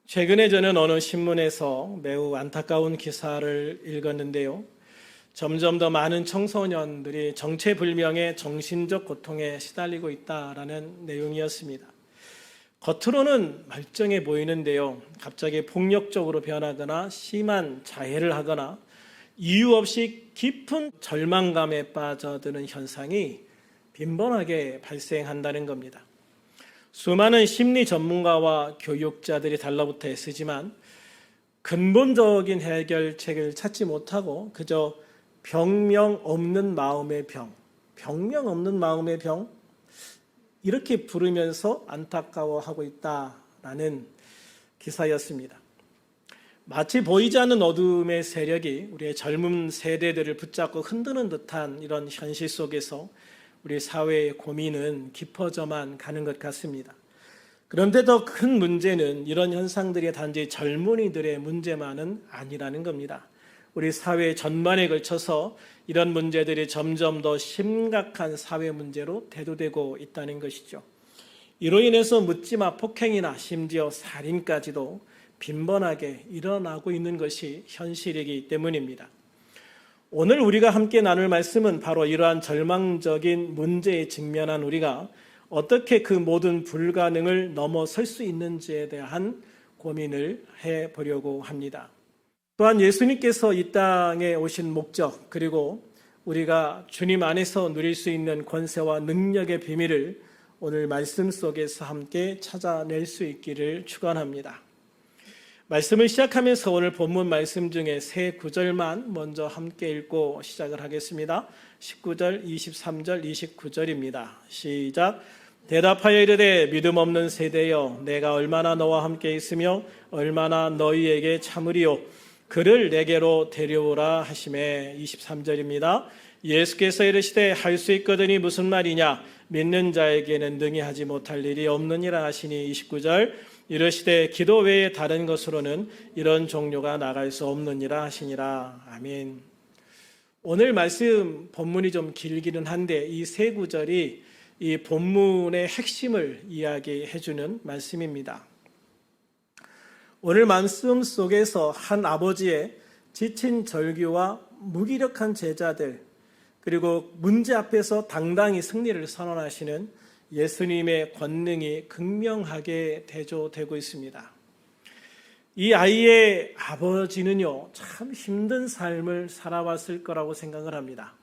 최근에 저는 어느 신문에서 매우 안타까운 기사를 읽었는데요. 점점 더 많은 청소년들이 정체불명의 정신적 고통에 시달리고 있다라는 내용이었습니다. 겉으로는 멀쩡해 보이는데요. 갑자기 폭력적으로 변하거나 심한 자해를 하거나 이유 없이 깊은 절망감에 빠져드는 현상이 빈번하게 발생한다는 겁니다. 수많은 심리 전문가와 교육자들이 달라붙어 애쓰지만 근본적인 해결책을 찾지 못하고 그저 병명 없는 마음의 병, 병명 없는 마음의 병 이렇게 부르면서 안타까워하고 있다라는 기사였습니다. 마치 보이지 않는 어둠의 세력이 우리의 젊은 세대들을 붙잡고 흔드는 듯한 이런 현실 속에서 우리 사회의 고민은 깊어져만 가는 것 같습니다. 그런데 더 큰 문제는 이런 현상들이 단지 젊은이들의 문제만은 아니라는 겁니다. 우리 사회 전반에 걸쳐서 이런 문제들이 점점 더 심각한 사회 문제로 대두되고 있다는 것이죠. 이로 인해서 묻지마 폭행이나 심지어 살인까지도 빈번하게 일어나고 있는 것이 현실이기 때문입니다. 오늘 우리가 함께 나눌 말씀은 바로 이러한 절망적인 문제에 직면한 우리가 어떻게 그 모든 불가능을 넘어설 수 있는지에 대한 고민을 해보려고 합니다. 또한 예수님께서 이 땅에 오신 목적, 그리고 우리가 주님 안에서 누릴 수 있는 권세와 능력의 비밀을 오늘 말씀 속에서 함께 찾아낼 수 있기를 축원합니다. 말씀을 시작하면서 오늘 본문 말씀 중에 세 구절만 먼저 함께 읽고 시작을 하겠습니다. 19절, 23절, 29절입니다. 시작. 대답하여 이르되 믿음 없는 세대여 내가 얼마나 너와 함께 있으며 얼마나 너희에게 참으리요 그를 내게로 데려오라 하시매. 23절입니다. 예수께서 이르시되 할 수 있거든이 무슨 말이냐 믿는 자에게는 능히 하지 못할 일이 없느니라 하시니. 29절 이르시되 기도 외에 다른 것으로는 이런 종료가 나갈 수 없느니라 하시니라. 아멘. 오늘 말씀 본문이 좀 길기는 한데 이 세 구절이 이 본문의 핵심을 이야기해 주는 말씀입니다. 오늘 말씀 속에서 한 아버지의 지친 절규와 무기력한 제자들, 그리고 문제 앞에서 당당히 승리를 선언하시는 예수님의 권능이 극명하게 대조되고 있습니다. 이 아이의 아버지는요, 참 힘든 삶을 살아왔을 거라고 생각을 합니다.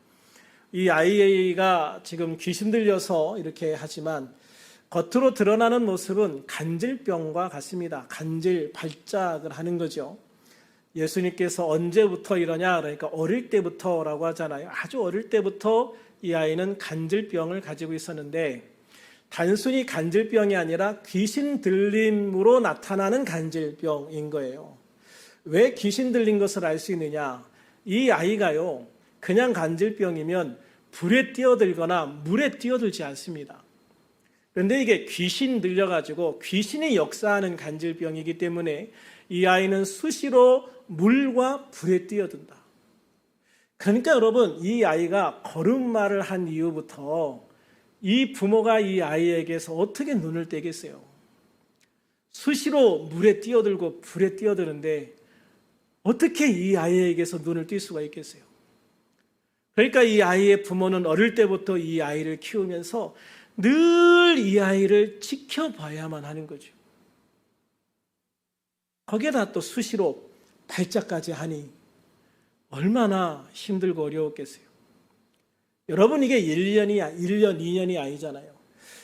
이 아이가 지금 귀신 들려서 이렇게 하지만 겉으로 드러나는 모습은 간질병과 같습니다. 간질 발작을 하는 거죠. 예수님께서 언제부터 이러냐? 그러니까 어릴 때부터라고 하잖아요. 아주 어릴 때부터 이 아이는 간질병을 가지고 있었는데 단순히 간질병이 아니라 귀신 들림으로 나타나는 간질병인 거예요. 왜 귀신 들린 것을 알 수 있느냐? 이 아이가요, 그냥 간질병이면 불에 뛰어들거나 물에 뛰어들지 않습니다. 그런데 이게 귀신 들려가지고 귀신이 역사하는 간질병이기 때문에 이 아이는 수시로 물과 불에 뛰어든다. 그러니까 여러분, 이 아이가 걸음마를 한 이후부터 이 부모가 이 아이에게서 어떻게 눈을 떼겠어요? 수시로 물에 뛰어들고 불에 뛰어드는데 어떻게 이 아이에게서 눈을 뗄 수가 있겠어요? 그러니까 이 아이의 부모는 어릴 때부터 이 아이를 키우면서 늘 이 아이를 지켜봐야만 하는 거죠. 거기에다 또 수시로 발작까지 하니 얼마나 힘들고 어려웠겠어요. 여러분, 이게 1년, 2년이 아니잖아요.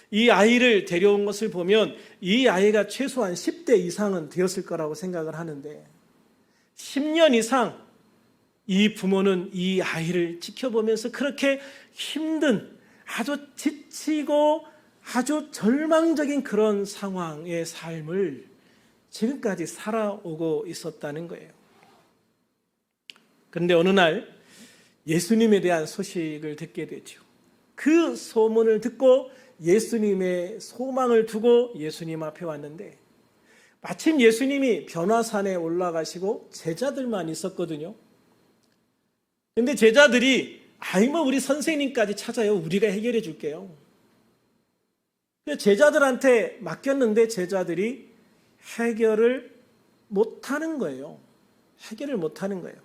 이 아이를 데려온 것을 보면 이 아이가 최소한 10대 이상은 되었을 거라고 생각을 하는데 10년 이상 이 부모는 이 아이를 지켜보면서 그렇게 힘든, 아주 지치고 아주 절망적인 그런 상황의 삶을 지금까지 살아오고 있었다는 거예요. 그런데 어느 날 예수님에 대한 소식을 듣게 되죠. 그 소문을 듣고 예수님의 소망을 두고 예수님 앞에 왔는데 마침 예수님이 변화산에 올라가시고 제자들만 있었거든요. 그런데 제자들이 우리 선생님까지 찾아요. 우리가 해결해 줄게요. 제자들한테 맡겼는데 제자들이 해결을 못하는 거예요. 해결을 못하는 거예요.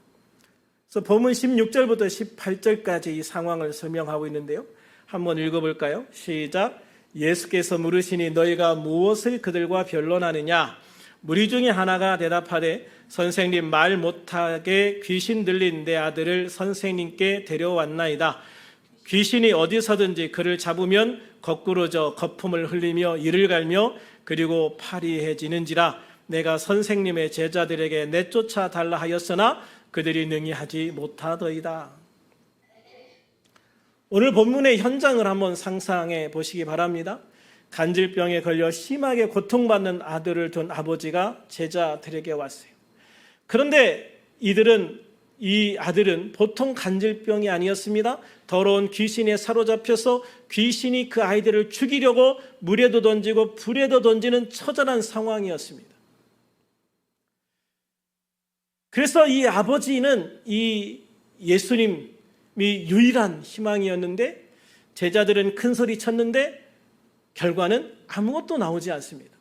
그래서 본문 16절부터 18절까지 이 상황을 설명하고 있는데요. 한번 읽어볼까요? 시작. 예수께서 물으시니 너희가 무엇을 그들과 변론하느냐? 무리 중에 하나가 대답하되 선생님, 말 못하게 귀신 들린 내 아들을 선생님께 데려왔나이다. 귀신이 어디서든지 그를 잡으면 거꾸로져 거품을 흘리며 이를 갈며 그리고 파리해지는지라. 내가 선생님의 제자들에게 내쫓아 달라 하였으나 그들이 능히 하지 못하더이다. 오늘 본문의 현장을 한번 상상해 보시기 바랍니다. 간질병에 걸려 심하게 고통받는 아들을 둔 아버지가 제자들에게 왔어요. 그런데 이 아들은 보통 간질병이 아니었습니다. 더러운 귀신에 사로잡혀서 귀신이 그 아이들을 죽이려고 물에도 던지고 불에도 던지는 처절한 상황이었습니다. 그래서 이 아버지는 이 예수님이 유일한 희망이었는데 제자들은 큰 소리 쳤는데 결과는 아무것도 나오지 않습니다.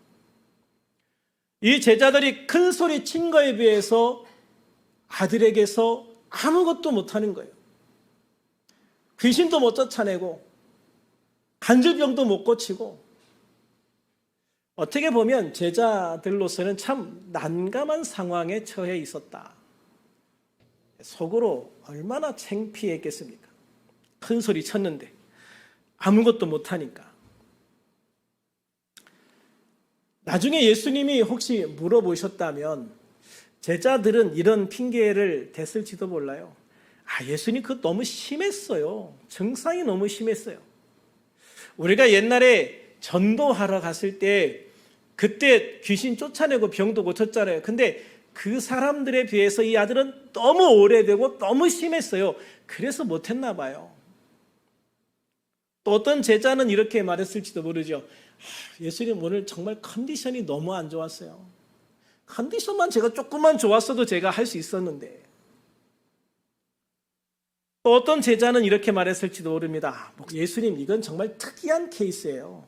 이 제자들이 큰 소리 친 거에 비해서 아들에게서 아무것도 못하는 거예요. 귀신도 못 쫓아내고 간질병도 못 고치고, 어떻게 보면 제자들로서는 참 난감한 상황에 처해 있었다. 속으로 얼마나 창피했겠습니까? 큰 소리 쳤는데 아무것도 못하니까. 나중에 예수님이 혹시 물어보셨다면 제자들은 이런 핑계를 댔을지도 몰라요. 예수님 그거 너무 심했어요. 증상이 너무 심했어요. 우리가 옛날에 전도하러 갔을 때 그때 귀신 쫓아내고 병도 고쳤잖아요. 근데 그 사람들에 비해서 이 아들은 너무 오래되고 너무 심했어요. 그래서 못했나 봐요. 또 어떤 제자는 이렇게 말했을지도 모르죠. 예수님 오늘 정말 컨디션이 너무 안 좋았어요. 컨디션만 제가 조금만 좋았어도 제가 할 수 있었는데. 또 어떤 제자는 이렇게 말했을지도 모릅니다. 예수님 이건 정말 특이한 케이스예요.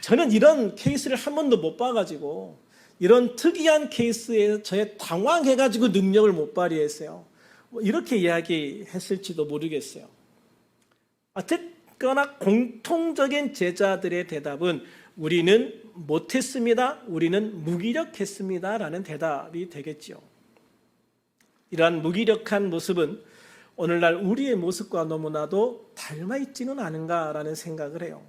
저는 이런 케이스를 한 번도 못 봐가지고 이런 특이한 케이스에 저의 당황해가지고 능력을 못 발휘했어요. 이렇게 이야기했을지도 모르겠어요. 어쨌거나 공통적인 제자들의 대답은 우리는 못했습니다. 우리는 무기력했습니다. 라는 대답이 되겠죠. 이러한 무기력한 모습은 오늘날 우리의 모습과 너무나도 닮아있지는 않은가라는 생각을 해요.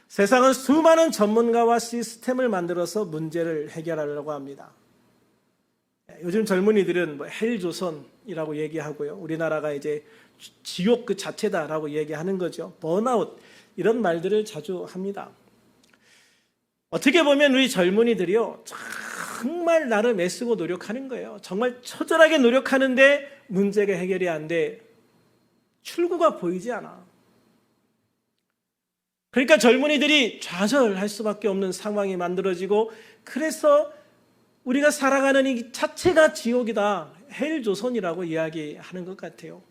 세상은 수많은 전문가와 시스템을 만들어서 문제를 해결하려고 합니다. 요즘 젊은이들은 헬조선이라고 얘기하고요. 우리나라가 이제 지옥 그 자체다라고 얘기하는 거죠. 번아웃 이런 말들을 자주 합니다. 어떻게 보면 우리 젊은이들이요 정말 나를 애쓰고 노력하는 거예요. 정말 처절하게 노력하는데 문제가 해결이 안 돼. 출구가 보이지 않아. 그러니까 젊은이들이 좌절할 수밖에 없는 상황이 만들어지고, 그래서 우리가 살아가는 이 자체가 지옥이다, 헬조선이라고 이야기하는 것 같아요.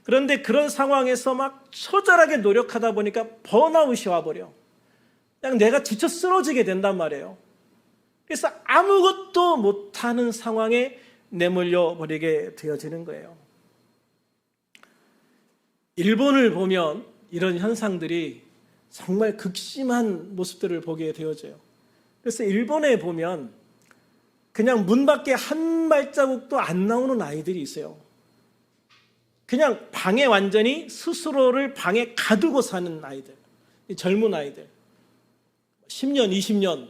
그런데 그런 상황에서 막 처절하게 노력하다 보니까 번아웃이 와버려. 그냥 내가 지쳐 쓰러지게 된단 말이에요. 그래서 아무것도 못하는 상황에 내몰려 버리게 되어지는 거예요. 일본을 보면 이런 현상들이 정말 극심한 모습들을 보게 되어져요. 그래서 일본에 보면 그냥 문 밖에 한 발자국도 안 나오는 아이들이 있어요. 그냥 방에 완전히 스스로를 방에 가두고 사는 아이들, 젊은 아이들, 10년, 20년.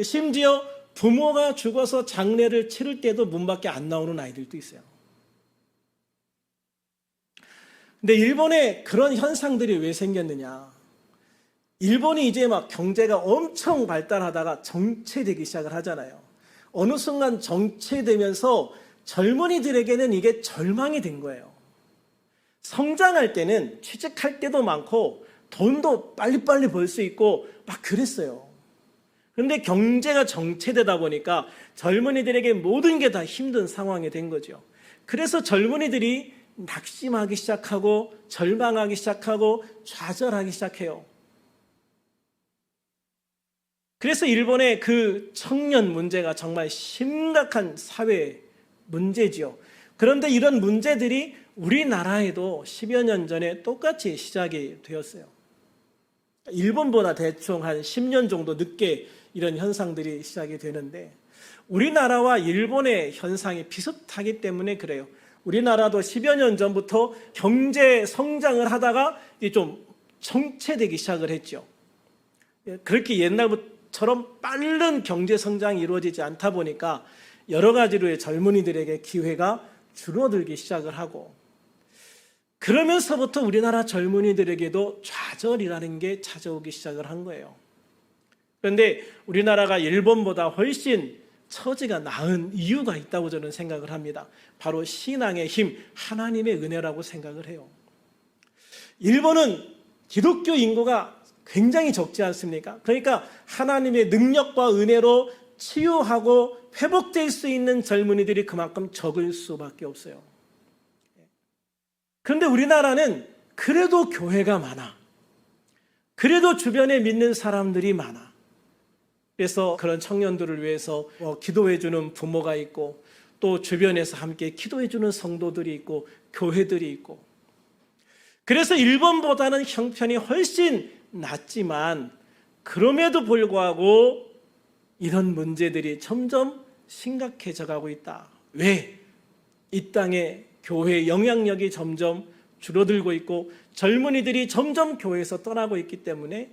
심지어 부모가 죽어서 장례를 치를 때도 문 밖에 안 나오는 아이들도 있어요. 근데 일본에 그런 현상들이 왜 생겼느냐? 일본이 이제 막 경제가 엄청 발달하다가 정체되기 시작을 하잖아요. 어느 순간 정체되면서 젊은이들에게는 이게 절망이 된 거예요. 성장할 때는 취직할 때도 많고 돈도 빨리빨리 벌 수 있고 막 그랬어요. 그런데 경제가 정체되다 보니까 젊은이들에게 모든 게 다 힘든 상황이 된 거죠. 그래서 젊은이들이 낙심하기 시작하고 절망하기 시작하고 좌절하기 시작해요. 그래서 일본의 그 청년 문제가 정말 심각한 사회 문제지요. 그런데 이런 문제들이 우리나라에도 10여 년 전에 똑같이 시작이 되었어요. 일본보다 대충 한 10년 정도 늦게 이런 현상들이 시작이 되는데, 우리나라와 일본의 현상이 비슷하기 때문에 그래요. 우리나라도 10여 년 전부터 경제 성장을 하다가 좀 정체되기 시작을 했죠. 그렇게 옛날처럼 빠른 경제 성장이 이루어지지 않다 보니까 여러 가지로 젊은이들에게 기회가 줄어들기 시작을 하고, 그러면서부터 우리나라 젊은이들에게도 좌절이라는 게 찾아오기 시작을 한 거예요. 그런데 우리나라가 일본보다 훨씬 처지가 나은 이유가 있다고 저는 생각을 합니다. 바로 신앙의 힘, 하나님의 은혜라고 생각을 해요. 일본은 기독교 인구가 굉장히 적지 않습니까? 그러니까 하나님의 능력과 은혜로 치유하고 회복될 수 있는 젊은이들이 그만큼 적을 수밖에 없어요. 그런데 우리나라는 그래도 교회가 많아. 그래도 주변에 믿는 사람들이 많아. 그래서 그런 청년들을 위해서 기도해주는 부모가 있고, 또 주변에서 함께 기도해주는 성도들이 있고, 교회들이 있고. 그래서 일본보다는 형편이 훨씬 낫지만, 그럼에도 불구하고 이런 문제들이 점점 심각해져 가고 있다. 왜? 이 땅에 교회의 영향력이 점점 줄어들고 있고 젊은이들이 점점 교회에서 떠나고 있기 때문에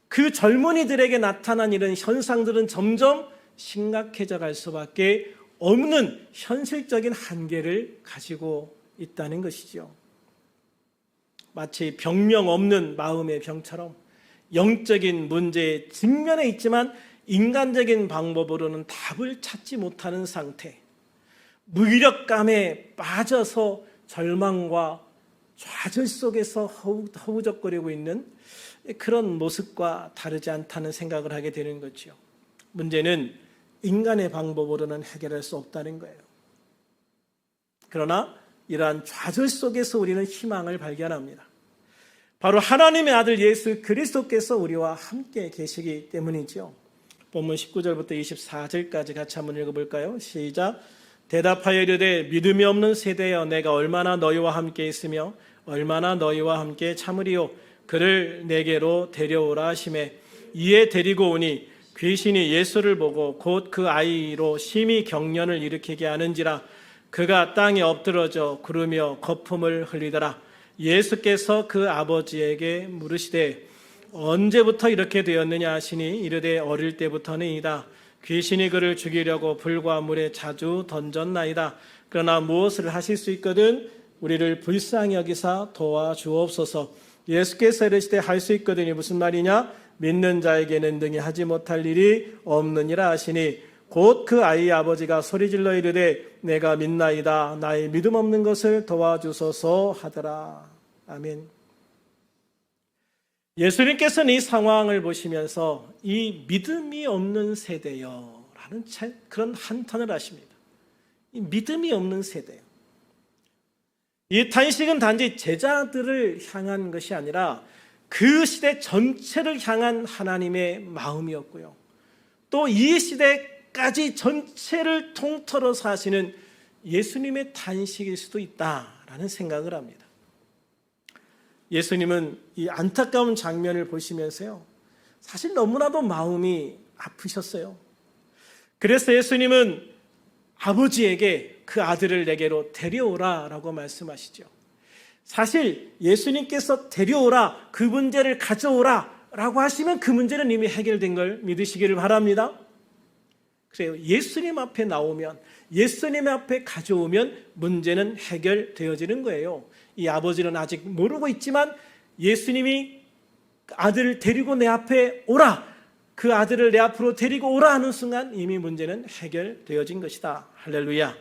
그 젊은이들에게 나타난 이런 현상들은 점점 심각해져 갈 수밖에 없는 현실적인 한계를 가지고 있다는 것이죠. 마치 병명 없는 마음의 병처럼 영적인 문제에 직면해 있지만 인간적인 방법으로는 답을 찾지 못하는 상태, 무기력감에 빠져서 절망과 좌절 속에서 허우적거리고 있는 그런 모습과 다르지 않다는 생각을 하게 되는 거죠. 문제는 인간의 방법으로는 해결할 수 없다는 거예요. 그러나 이러한 좌절 속에서 우리는 희망을 발견합니다. 바로 하나님의 아들 예수 그리스도께서 우리와 함께 계시기 때문이죠. 본문 19절부터 24절까지 같이 한번 읽어볼까요? 시작. 대답하여 이르되 믿음이 없는 세대여 내가 얼마나 너희와 함께 있으며 얼마나 너희와 함께 참으리요. 그를 내게로 데려오라 하시매 이에 데리고 오니 귀신이 예수를 보고 곧 그 아이로 심히 경련을 일으키게 하는지라. 그가 땅에 엎드러져 구르며 거품을 흘리더라. 예수께서 그 아버지에게 물으시되 언제부터 이렇게 되었느냐 하시니 이르되 어릴 때부터는이다. 귀신이 그를 죽이려고 불과 물에 자주 던졌나이다. 그러나 무엇을 하실 수 있거든 우리를 불쌍히 여기사 도와주옵소서. 예수께서 이르시되 할 수 있거든이 무슨 말이냐? 믿는 자에게는 능히 하지 못할 일이 없느니라 하시니 곧 그 아이의 아버지가 소리질러 이르되 내가 믿나이다. 나의 믿음 없는 것을 도와주소서 하더라. 아멘. 예수님께서는 이 상황을 보시면서 이 믿음이 없는 세대여 라는 그런 한탄을 하십니다. 이 믿음이 없는 세대요. 이 탄식은 단지 제자들을 향한 것이 아니라 그 시대 전체를 향한 하나님의 마음이었고요. 또 이 시대까지 전체를 통틀어서 하시는 예수님의 탄식일 수도 있다라는 생각을 합니다. 예수님은 이 안타까운 장면을 보시면서요, 사실 너무나도 마음이 아프셨어요. 그래서 예수님은 아버지에게 그 아들을 내게로 데려오라라고 말씀하시죠. 사실 예수님께서 데려오라, 그 문제를 가져오라라고 하시면 그 문제는 이미 해결된 걸 믿으시기를 바랍니다. 그래요. 예수님 앞에 나오면, 예수님 앞에 가져오면 문제는 해결되어지는 거예요. 이 아버지는 아직 모르고 있지만 예수님이 아들을 데리고 내 앞에 오라, 그 아들을 내 앞으로 데리고 오라 하는 순간 이미 문제는 해결되어진 것이다. 할렐루야.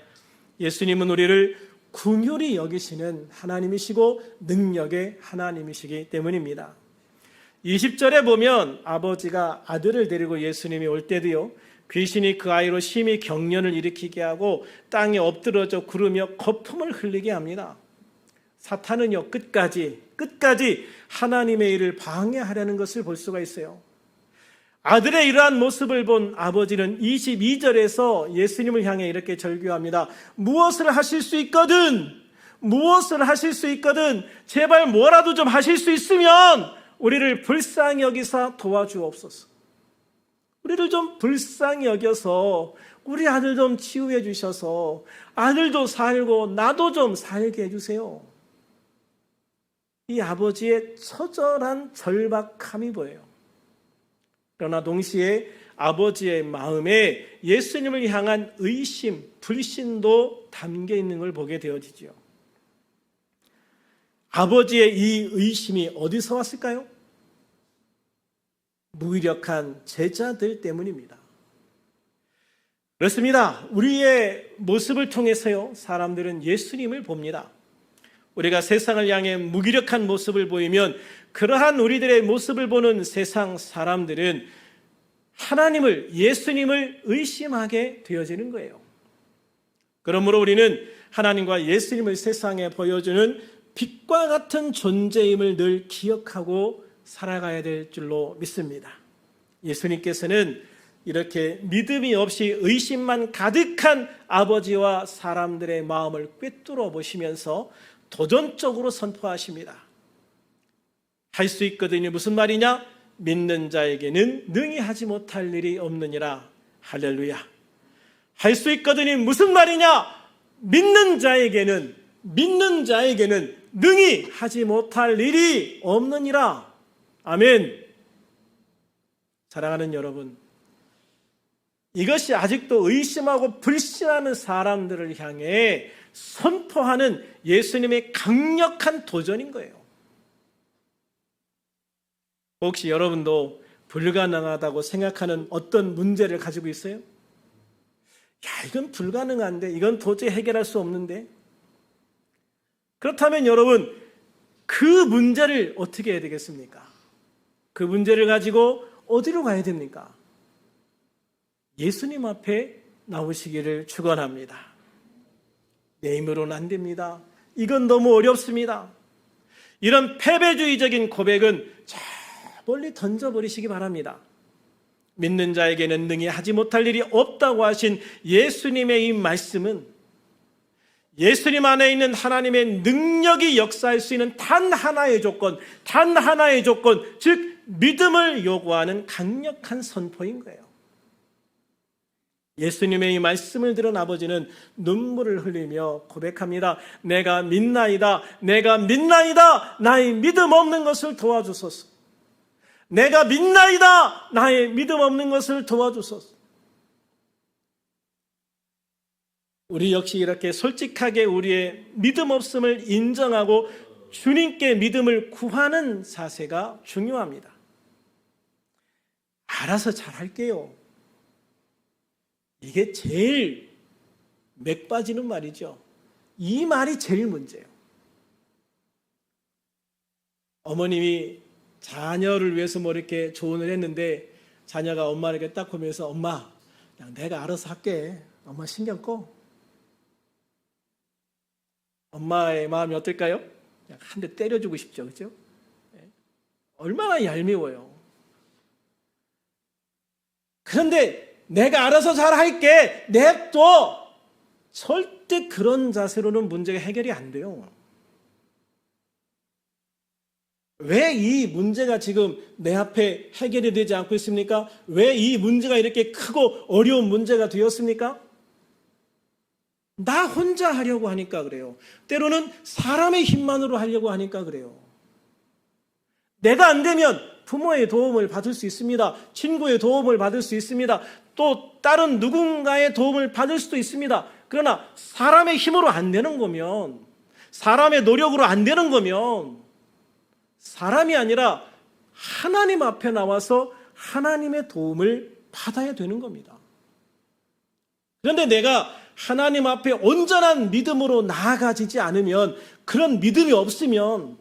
예수님은 우리를 긍휼히 여기시는 하나님이시고 능력의 하나님이시기 때문입니다. 20절에 보면 아버지가 아들을 데리고 예수님이 올 때도요, 귀신이 그 아이로 심히 경련을 일으키게 하고 땅에 엎드러져 구르며 거품을 흘리게 합니다. 사탄은요, 끝까지 하나님의 일을 방해하려는 것을 볼 수가 있어요. 아들의 이러한 모습을 본 아버지는 22절에서 예수님을 향해 이렇게 절규합니다. 무엇을 하실 수 있거든, 무엇을 하실 수 있거든, 제발 뭐라도 좀 하실 수 있으면 우리를 불쌍히 여기사 도와주옵소서. 우리를 좀 불쌍히 여겨서 우리 아들 좀 치유해 주셔서 아들도 살고 나도 좀 살게 해주세요. 이 아버지의 처절한 절박함이 보여요. 그러나 동시에 아버지의 마음에 예수님을 향한 의심, 불신도 담겨 있는 걸 보게 되어지죠. 아버지의 이 의심이 어디서 왔을까요? 무기력한 제자들 때문입니다. 그렇습니다. 우리의 모습을 통해서요, 사람들은 예수님을 봅니다. 우리가 세상을 향해 무기력한 모습을 보이면 그러한 우리들의 모습을 보는 세상 사람들은 하나님을, 예수님을 의심하게 되어지는 거예요. 그러므로 우리는 하나님과 예수님을 세상에 보여주는 빛과 같은 존재임을 늘 기억하고 살아가야 될 줄로 믿습니다. 예수님께서는 이렇게 믿음이 없이 의심만 가득한 아버지와 사람들의 마음을 꿰뚫어 보시면서 도전적으로 선포하십니다. 할 수 있거든요. 무슨 말이냐? 믿는 자에게는 능히 하지 못할 일이 없느니라. 할렐루야. 할 수 있거든요. 무슨 말이냐? 믿는 자에게는 능히 하지 못할 일이 없느니라. 아멘. 사랑하는 여러분, 이것이 아직도 의심하고 불신하는 사람들을 향해 선포하는 예수님의 강력한 도전인 거예요. 혹시 여러분도 불가능하다고 생각하는 어떤 문제를 가지고 있어요? 야, 이건 불가능한데, 이건 도저히 해결할 수 없는데. 그렇다면 여러분, 그 문제를 어떻게 해야 되겠습니까? 그 문제를 가지고 어디로 가야 됩니까? 예수님 앞에 나오시기를 축원합니다. 내 힘으로는 안 됩니다. 이건 너무 어렵습니다. 이런 패배주의적인 고백은 저 멀리 던져버리시기 바랍니다. 믿는 자에게는 능히 하지 못할 일이 없다고 하신 예수님의 이 말씀은 예수님 안에 있는 하나님의 능력이 역사할 수 있는 단 하나의 조건, 즉 믿음을 요구하는 강력한 선포인 거예요. 예수님의 이 말씀을 들은 아버지는 눈물을 흘리며 고백합니다. 내가 믿나이다. 나의 믿음 없는 것을 도와주소서. 내가 믿나이다. 나의 믿음 없는 것을 도와주소서. 우리 역시 이렇게 솔직하게 우리의 믿음 없음을 인정하고 주님께 믿음을 구하는 자세가 중요합니다. 알아서 잘할게요. 이게 제일 맥 빠지는 말이죠. 이 말이 제일 문제예요. 어머님이 자녀를 위해서 뭐 이렇게 조언을 했는데 자녀가 엄마에게 딱 보면서 엄마, 그냥 내가 알아서 할게. 엄마 신경 꺼. 엄마의 마음이 어떨까요? 그냥 한 대 때려주고 싶죠. 그렇죠? 얼마나 얄미워요. 그런데 내가 알아서 잘 할게. 냅둬. 절대 그런 자세로는 문제가 해결이 안 돼요. 왜 이 문제가 지금 내 앞에 해결이 되지 않고 있습니까? 왜 이 문제가 이렇게 크고 어려운 문제가 되었습니까? 나 혼자 하려고 하니까 그래요. 때로는 사람의 힘만으로 하려고 하니까 그래요. 내가 안 되면 부모의 도움을 받을 수 있습니다. 친구의 도움을 받을 수 있습니다. 또 다른 누군가의 도움을 받을 수도 있습니다. 그러나 사람의 힘으로 안 되는 거면, 사람의 노력으로 안 되는 거면 사람이 아니라 하나님 앞에 나와서 하나님의 도움을 받아야 되는 겁니다. 그런데 내가 하나님 앞에 온전한 믿음으로 나아가지지 않으면, 그런 믿음이 없으면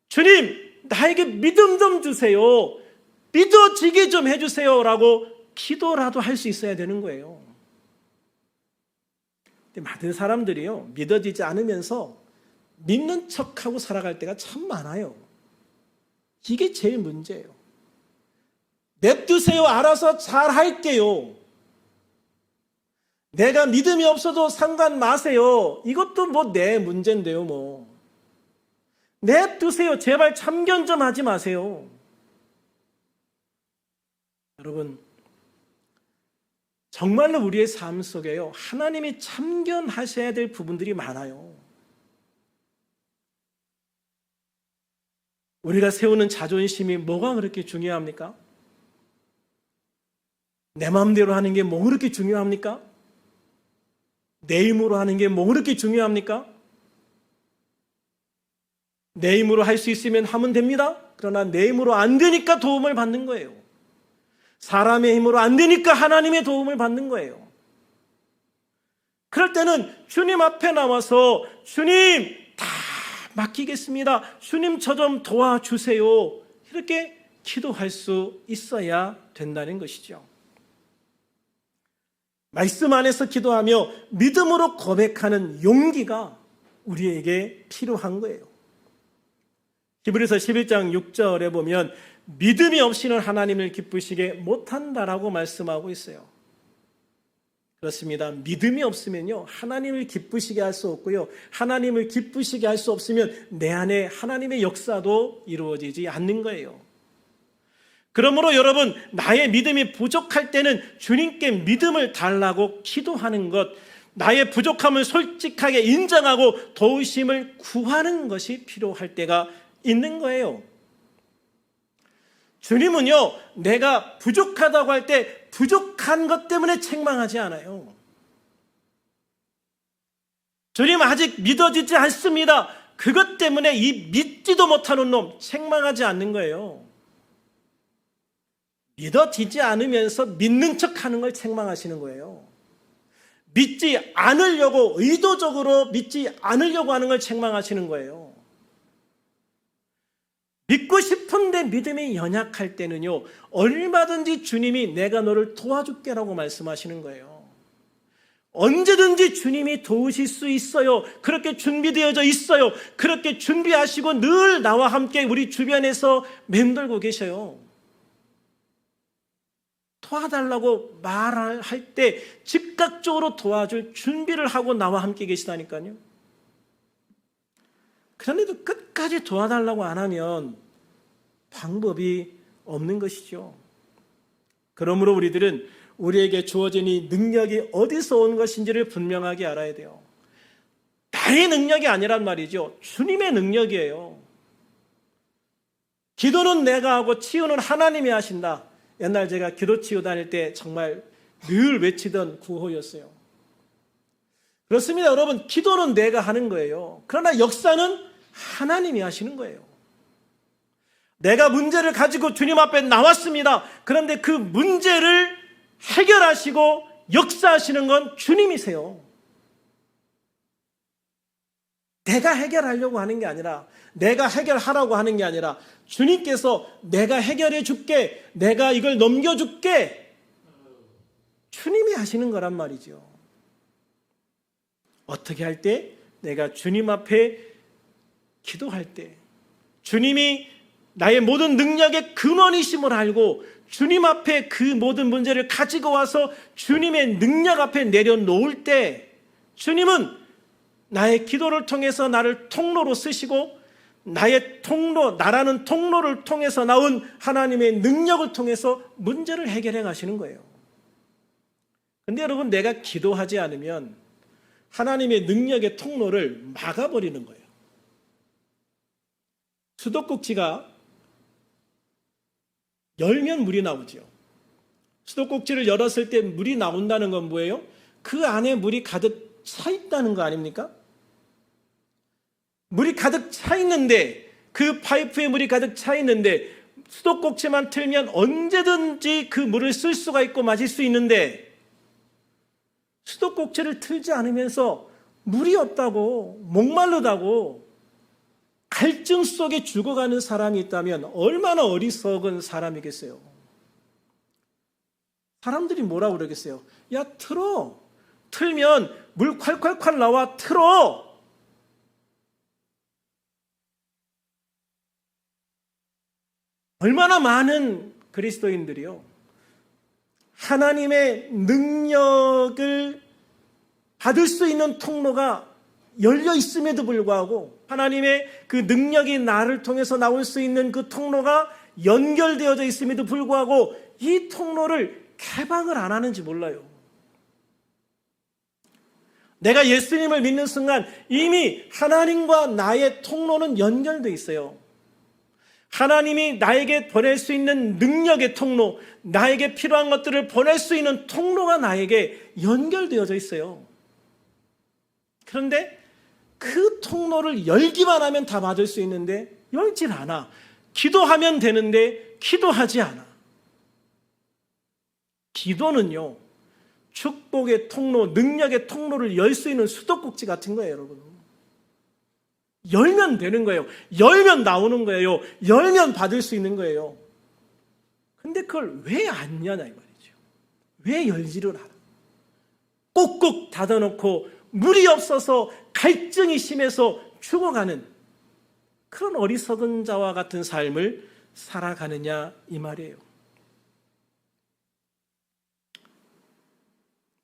주님, 나에게 믿음 좀 주세요. 믿어지게 좀 해주세요. 라고 기도라도 할 수 있어야 되는 거예요. 근데 많은 사람들이요, 믿어지지 않으면서 믿는 척하고 살아갈 때가 참 많아요. 이게 제일 문제예요. 냅두세요. 알아서 잘 할게요. 내가 믿음이 없어도 상관 마세요. 이것도 뭐 내 문제인데요, 뭐. 냅두세요. 제발 참견 좀 하지 마세요. 여러분, 정말로 우리의 삶 속에요, 하나님이 참견하셔야 될 부분들이 많아요. 우리가 세우는 자존심이 뭐가 그렇게 중요합니까? 내 마음대로 하는 게 뭐 그렇게 중요합니까? 내 힘으로 하는 게 뭐 그렇게 중요합니까? 내 힘으로 할 수 있으면 하면 됩니다. 그러나 내 힘으로 안 되니까 도움을 받는 거예요. 사람의 힘으로 안 되니까 하나님의 도움을 받는 거예요. 그럴 때는 주님 앞에 나와서 주님 다 맡기겠습니다. 주님 저 좀 도와주세요. 이렇게 기도할 수 있어야 된다는 것이죠. 말씀 안에서 기도하며 믿음으로 고백하는 용기가 우리에게 필요한 거예요. 히브리서 11장 6절에 보면 믿음이 없이는 하나님을 기쁘시게 못한다라고 말씀하고 있어요. 그렇습니다. 믿음이 없으면요, 하나님을 기쁘시게 할 수 없고요, 하나님을 기쁘시게 할 수 없으면 내 안에 하나님의 역사도 이루어지지 않는 거예요. 그러므로 여러분, 나의 믿음이 부족할 때는 주님께 믿음을 달라고 기도하는 것, 나의 부족함을 솔직하게 인정하고 도우심을 구하는 것이 필요할 때가 있는 거예요. 주님은요, 내가 부족하다고 할 때 부족한 것 때문에 책망하지 않아요. 주님 아직 믿어지지 않습니다. 그것 때문에 이 믿지도 못하는 놈 책망하지 않는 거예요. 믿어지지 않으면서 믿는 척하는 걸 책망하시는 거예요. 믿지 않으려고, 의도적으로 믿지 않으려고 하는 걸 책망하시는 거예요. 믿고 싶은데 믿음이 연약할 때는요, 얼마든지 주님이 내가 너를 도와줄게라고 말씀하시는 거예요. 언제든지 주님이 도우실 수 있어요. 그렇게 준비되어져 있어요. 그렇게 준비하시고 늘 나와 함께 우리 주변에서 맴돌고 계셔요. 도와달라고 말할 때 즉각적으로 도와줄 준비를 하고 나와 함께 계시다니까요. 그런데도 끝까지 도와달라고 안 하면 방법이 없는 것이죠. 그러므로 우리들은 우리에게 주어진 이 능력이 어디서 온 것인지를 분명하게 알아야 돼요. 나의 능력이 아니란 말이죠. 주님의 능력이에요. 기도는 내가 하고 치유는 하나님이 하신다. 옛날 제가 기도 치유 다닐 때 정말 늘 외치던 구호였어요. 그렇습니다, 여러분. 기도는 내가 하는 거예요. 그러나 역사는 하나님이 하시는 거예요. 내가 문제를 가지고 주님 앞에 나왔습니다. 그런데 그 문제를 해결하시고 역사하시는 건 주님이세요. 내가 해결하려고 하는 게 아니라, 내가 해결하라고 하는 게 아니라 주님께서 내가 해결해 줄게, 내가 이걸 넘겨줄게, 주님이 하시는 거란 말이죠. 어떻게 할 때? 내가 주님 앞에 기도할 때, 주님이 나의 모든 능력의 근원이심을 알고 주님 앞에 그 모든 문제를 가지고 와서 주님의 능력 앞에 내려놓을 때, 주님은 나의 기도를 통해서 나를 통로로 쓰시고, 나의 통로, 나라는 통로를 통해서 나온 하나님의 능력을 통해서 문제를 해결해 가시는 거예요. 근데 여러분, 내가 기도하지 않으면 하나님의 능력의 통로를 막아버리는 거예요. 수도꼭지가 열면 물이 나오죠. 수도꼭지를 열었을 때 물이 나온다는 건 뭐예요? 그 안에 물이 가득 차 있다는 거 아닙니까? 물이 가득 차 있는데, 그 파이프에 물이 가득 차 있는데 수도꼭지만 틀면 언제든지 그 물을 쓸 수가 있고 마실 수 있는데, 수도꼭지를 틀지 않으면서 물이 없다고, 목마르다고 갈증 속에 죽어가는 사람이 있다면 얼마나 어리석은 사람이겠어요. 사람들이 뭐라 그러겠어요? 야, 틀어. 틀면 물 콸콸콸 나와, 틀어. 얼마나 많은 그리스도인들이요, 하나님의 능력을 받을 수 있는 통로가 열려 있음에도 불구하고, 하나님의 그 능력이 나를 통해서 나올 수 있는 그 통로가 연결되어져 있음에도 불구하고 이 통로를 개방을 안 하는지 몰라요. 내가 예수님을 믿는 순간 이미 하나님과 나의 통로는 연결되어 있어요. 하나님이 나에게 보낼 수 있는 능력의 통로, 나에게 필요한 것들을 보낼 수 있는 통로가 나에게 연결되어져 있어요. 그런데 그 통로를 열기만 하면 다 받을 수 있는데 열질 않아. 기도하면 되는데 기도하지 않아. 기도는요, 축복의 통로, 능력의 통로를 열 수 있는 수도꼭지 같은 거예요, 여러분. 열면 되는 거예요. 열면 나오는 거예요. 열면 받을 수 있는 거예요. 근데 그걸 왜 안 여냐 이 말이죠. 왜 열지를 않아? 꼭꼭 닫아놓고 물이 없어서 갈증이 심해서 죽어가는 그런 어리석은 자와 같은 삶을 살아가느냐 이 말이에요.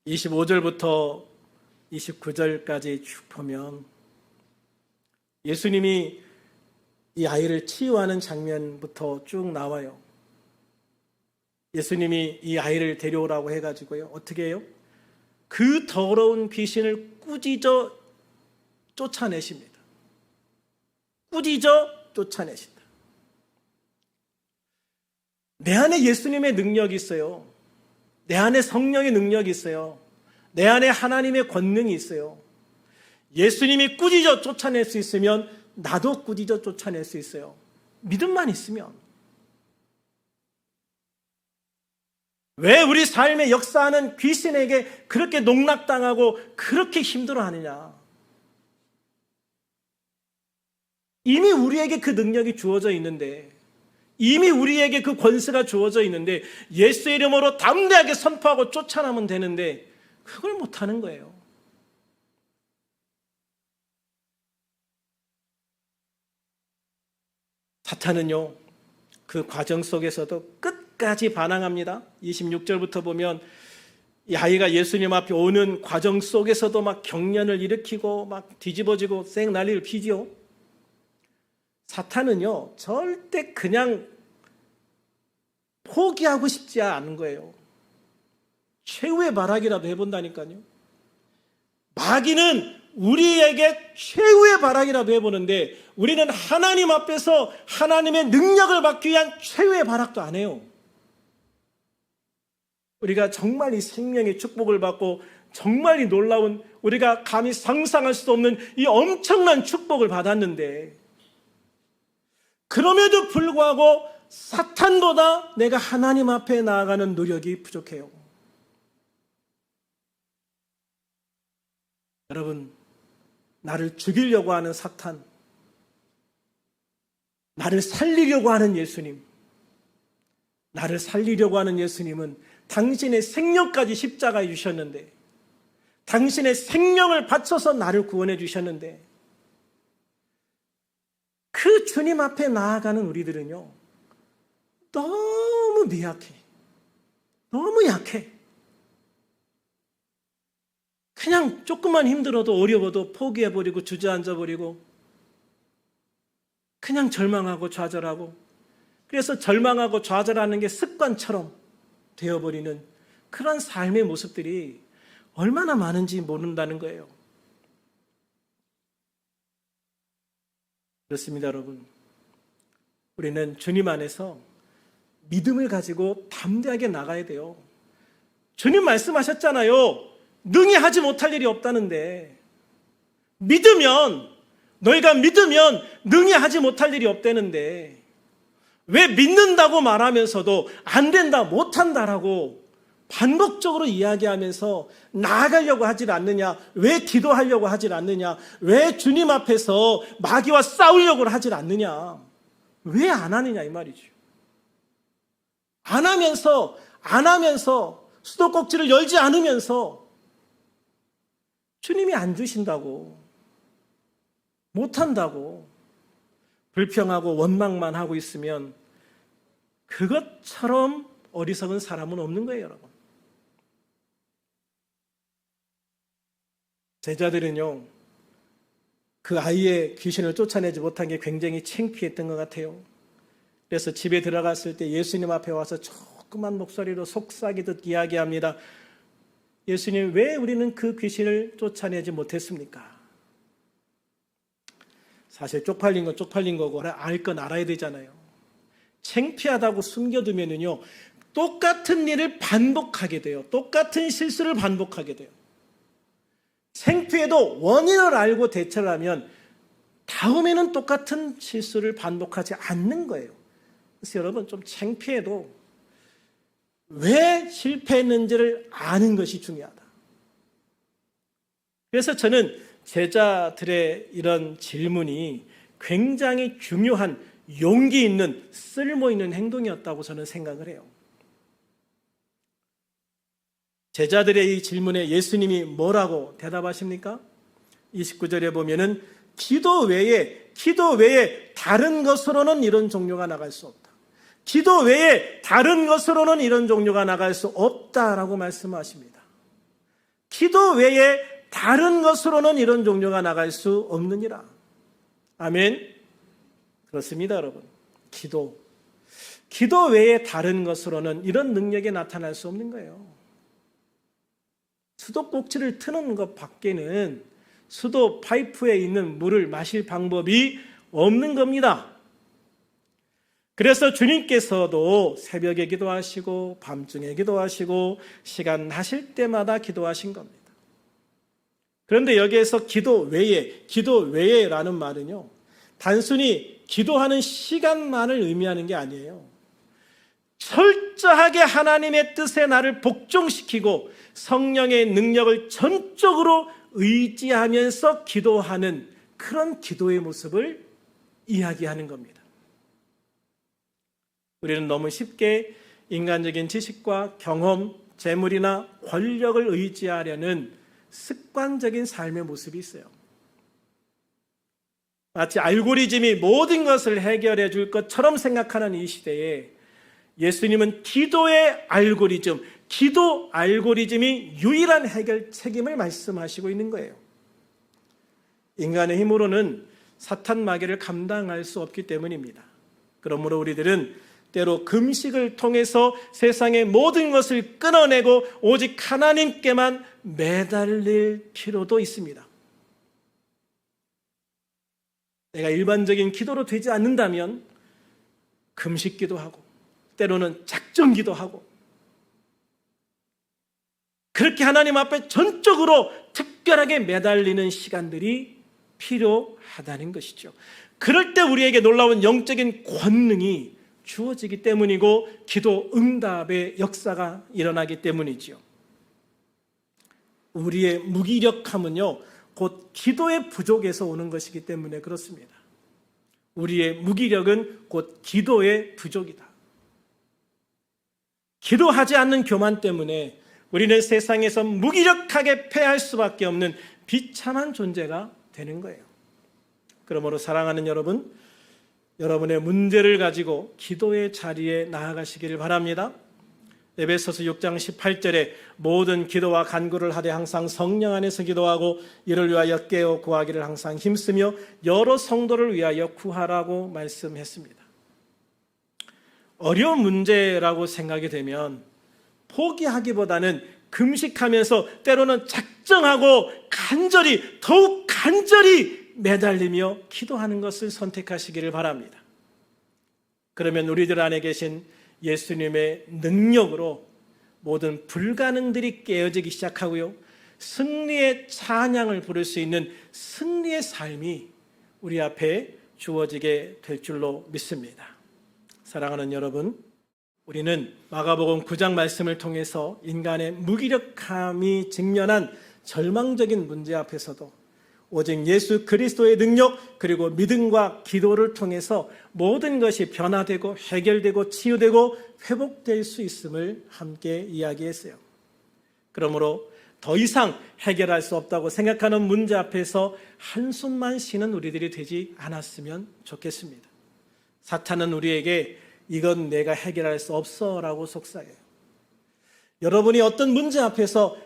25절부터 29절까지 쭉 보면 예수님이 이 아이를 치유하는 장면부터 쭉 나와요. 예수님이 이 아이를 데려오라고 해가지고요, 어떻게 해요? 그 더러운 귀신을 꾸짖어 쫓아내십니다. 꾸짖어 쫓아내신다. 내 안에 예수님의 능력이 있어요. 내 안에 성령의 능력이 있어요. 내 안에 하나님의 권능이 있어요. 예수님이 꾸짖어 쫓아낼 수 있으면 나도 꾸짖어 쫓아낼 수 있어요. 믿음만 있으면. 왜 우리 삶에 역사하는 귀신에게 그렇게 농락당하고 그렇게 힘들어하느냐? 이미 우리에게 그 능력이 주어져 있는데, 이미 우리에게 그 권세가 주어져 있는데 예수의 이름으로 담대하게 선포하고 쫓아나면 되는데 그걸 못하는 거예요. 사탄은요, 그 과정 속에서도 끝까지 반항합니다. 26절부터 보면 이 아이가 예수님 앞에 오는 과정 속에서도 막 경련을 일으키고 막 뒤집어지고 쌩 난리를 피지요. 사탄은요, 절대 그냥 포기하고 싶지 않은 거예요. 최후의 발악이라도 해본다니까요. 마귀는 우리에게 최후의 발악이라도 해보는데 우리는 하나님 앞에서 하나님의 능력을 받기 위한 최후의 발악도 안 해요. 우리가 정말 이 생명의 축복을 받고 정말 이 놀라운, 우리가 감히 상상할 수 없는 이 엄청난 축복을 받았는데, 그럼에도 불구하고 사탄보다 내가 하나님 앞에 나아가는 노력이 부족해요. 여러분, 나를 죽이려고 하는 사탄, 나를 살리려고 하는 예수님, 나를 살리려고 하는 예수님은 당신의 생명까지 십자가에 주셨는데, 당신의 생명을 바쳐서 나를 구원해 주셨는데, 그 주님 앞에 나아가는 우리들은요, 너무 미약해. 너무 약해. 그냥 조금만 힘들어도 어려워도 포기해버리고 주저앉아버리고 그냥 절망하고 좌절하고, 그래서 절망하고 좌절하는 게 습관처럼 되어버리는 그런 삶의 모습들이 얼마나 많은지 모른다는 거예요. 그렇습니다, 여러분. 우리는 주님 안에서 믿음을 가지고 담대하게 나가야 돼요. 주님 말씀하셨잖아요. 능히 하지 못할 일이 없다는데, 너희가 믿으면 능히 하지 못할 일이 없다는데 왜 믿는다고 말하면서도 안 된다, 못한다라고 반복적으로 이야기하면서 나아가려고 하질 않느냐? 왜 기도하려고 하질 않느냐? 왜 주님 앞에서 마귀와 싸우려고 하질 않느냐? 왜 안 하느냐 이 말이죠. 안 하면서 수도꼭지를 열지 않으면서 주님이 안 주신다고, 못한다고 불평하고 원망만 하고 있으면 그것처럼 어리석은 사람은 없는 거예요, 여러분. 제자들은요, 그 아이의 귀신을 쫓아내지 못한 게 굉장히 창피했던 것 같아요. 그래서 집에 들어갔을 때 예수님 앞에 와서 조그만 목소리로 속삭이듯 이야기합니다. 예수님, 왜 우리는 그 귀신을 쫓아내지 못했습니까? 사실 쪽팔린 건 쪽팔린 거고 알 건 알아야 되잖아요. 창피하다고 숨겨두면은요, 똑같은 일을 반복하게 돼요. 똑같은 실수를 반복하게 돼요. 창피해도 원인을 알고 대처를 하면 다음에는 똑같은 실수를 반복하지 않는 거예요. 그래서 여러분, 좀 창피해도 왜 실패했는지를 아는 것이 중요하다. 그래서 저는 제자들의 이런 질문이 굉장히 중요한 용기 있는 쓸모 있는 행동이었다고 저는 생각을 해요. 제자들의 이 질문에 예수님이 뭐라고 대답하십니까? 29절에 보면은 기도 외에 다른 것으로는 이런 종류가 나갈 수 없다. 기도 외에 다른 것으로는 이런 종류가 나갈 수 없다라고 말씀하십니다. 기도 외에 다른 것으로는 이런 종류가 나갈 수 없느니라. 아멘. 그렇습니다, 여러분. 기도 외에 다른 것으로는 이런 능력이 나타날 수 없는 거예요. 수도꼭지를 트는 것 밖에는 수도 파이프에 있는 물을 마실 방법이 없는 겁니다. 그래서 주님께서도 새벽에 기도하시고 밤중에 기도하시고 시간 나실 때마다 기도하신 겁니다. 그런데 여기에서 기도 외에라는 말은요, 단순히 기도하는 시간만을 의미하는 게 아니에요. 철저하게 하나님의 뜻에 나를 복종시키고 성령의 능력을 전적으로 의지하면서 기도하는 그런 기도의 모습을 이야기하는 겁니다. 우리는 너무 쉽게 인간적인 지식과 경험, 재물이나 권력을 의지하려는 습관적인 삶의 모습이 있어요. 마치 알고리즘이 모든 것을 해결해 줄 것처럼 생각하는 이 시대에 예수님은 기도의 알고리즘, 기도 알고리즘이 유일한 해결 책임을 말씀하시고 있는 거예요. 인간의 힘으로는 사탄 마귀를 감당할 수 없기 때문입니다. 그러므로 우리들은 때로 금식을 통해서 세상의 모든 것을 끊어내고 오직 하나님께만 매달릴 필요도 있습니다. 내가 일반적인 기도로 되지 않는다면 금식기도 하고 때로는 작정기도 하고 그렇게 하나님 앞에 전적으로 특별하게 매달리는 시간들이 필요하다는 것이죠. 그럴 때 우리에게 놀라운 영적인 권능이 주어지기 때문이고 기도 응답의 역사가 일어나기 때문이죠. 우리의 무기력함은요, 곧 기도의 부족에서 오는 것이기 때문에 그렇습니다. 우리의 무기력은 곧 기도의 부족이다. 기도하지 않는 교만 때문에 우리는 세상에서 무기력하게 패할 수밖에 없는 비참한 존재가 되는 거예요. 그러므로 사랑하는 여러분, 여러분의 문제를 가지고 기도의 자리에 나아가시기를 바랍니다. 에베소서 6장 18절에 모든 기도와 간구를 하되 항상 성령 안에서 기도하고 이를 위하여 깨어 구하기를 항상 힘쓰며 여러 성도를 위하여 구하라고 말씀했습니다. 어려운 문제라고 생각이 되면 포기하기보다는 금식하면서 때로는 작정하고 더욱 간절히 매달리며 기도하는 것을 선택하시기를 바랍니다. 그러면 우리들 안에 계신 예수님의 능력으로 모든 불가능들이 깨어지기 시작하고요, 승리의 찬양을 부를 수 있는 승리의 삶이 우리 앞에 주어지게 될 줄로 믿습니다. 사랑하는 여러분, 우리는 마가복음 9장 말씀을 통해서 인간의 무기력함이 직면한 절망적인 문제 앞에서도 오직 예수 그리스도의 능력 그리고 믿음과 기도를 통해서 모든 것이 변화되고 해결되고 치유되고 회복될 수 있음을 함께 이야기했어요. 그러므로 더 이상 해결할 수 없다고 생각하는 문제 앞에서 한숨만 쉬는 우리들이 되지 않았으면 좋겠습니다. 사탄은 우리에게 이건 내가 해결할 수 없어 라고 속삭여요. 여러분이 어떤 문제 앞에서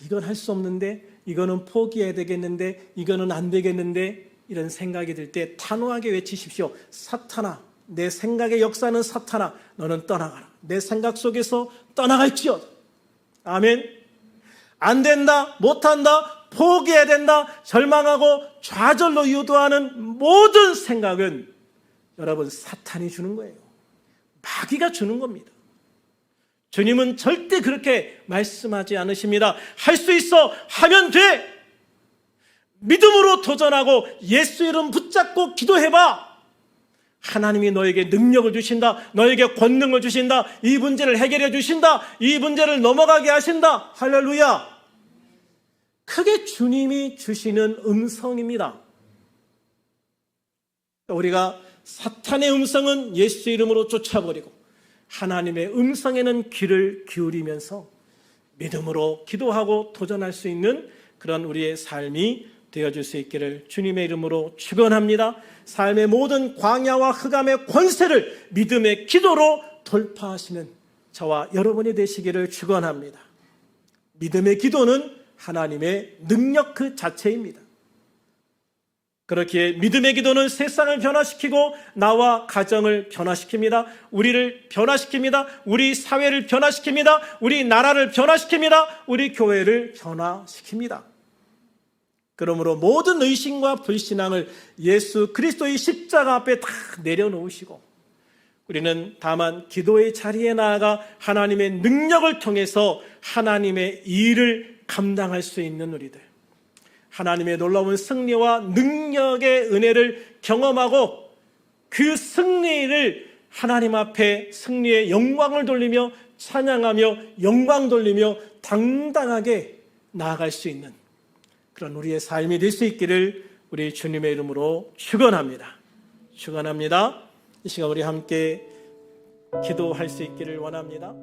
이건 할 수 없는데, 이거는 포기해야 되겠는데, 이거는 안 되겠는데 이런 생각이 들 때 단호하게 외치십시오. 사탄아, 내 생각의 역사는 사탄아, 너는 떠나가라. 내 생각 속에서 떠나갈지어다. 아멘. 안 된다, 못한다, 포기해야 된다, 절망하고 좌절로 유도하는 모든 생각은 여러분 사탄이 주는 거예요. 마귀가 주는 겁니다. 주님은 절대 그렇게 말씀하지 않으십니다. 할 수 있어, 하면 돼. 믿음으로 도전하고 예수 이름 붙잡고 기도해봐. 하나님이 너에게 능력을 주신다. 너에게 권능을 주신다. 이 문제를 해결해 주신다. 이 문제를 넘어가게 하신다. 할렐루야. 크게 주님이 주시는 음성입니다. 우리가 사탄의 음성은 예수 이름으로 쫓아버리고 하나님의 음성에는 귀를 기울이면서 믿음으로 기도하고 도전할 수 있는 그런 우리의 삶이 되어줄 수 있기를 주님의 이름으로 축원합니다. 삶의 모든 광야와 흑암의 권세를 믿음의 기도로 돌파하시는 저와 여러분이 되시기를 축원합니다. 믿음의 기도는 하나님의 능력 그 자체입니다. 그렇기에 믿음의 기도는 세상을 변화시키고 나와 가정을 변화시킵니다. 우리를 변화시킵니다. 우리 사회를 변화시킵니다. 우리 나라를 변화시킵니다. 우리 교회를 변화시킵니다. 그러므로 모든 의심과 불신앙을 예수 그리스도의 십자가 앞에 다 내려놓으시고 우리는 다만 기도의 자리에 나아가 하나님의 능력을 통해서 하나님의 일을 감당할 수 있는 우리들, 하나님의 놀라운 승리와 능력의 은혜를 경험하고 그 승리를 하나님 앞에 승리의 영광을 돌리며 찬양하며 영광 돌리며 당당하게 나아갈 수 있는 그런 우리의 삶이 될 수 있기를 우리 주님의 이름으로 축원합니다. 축원합니다. 이 시간 우리 함께 기도할 수 있기를 원합니다.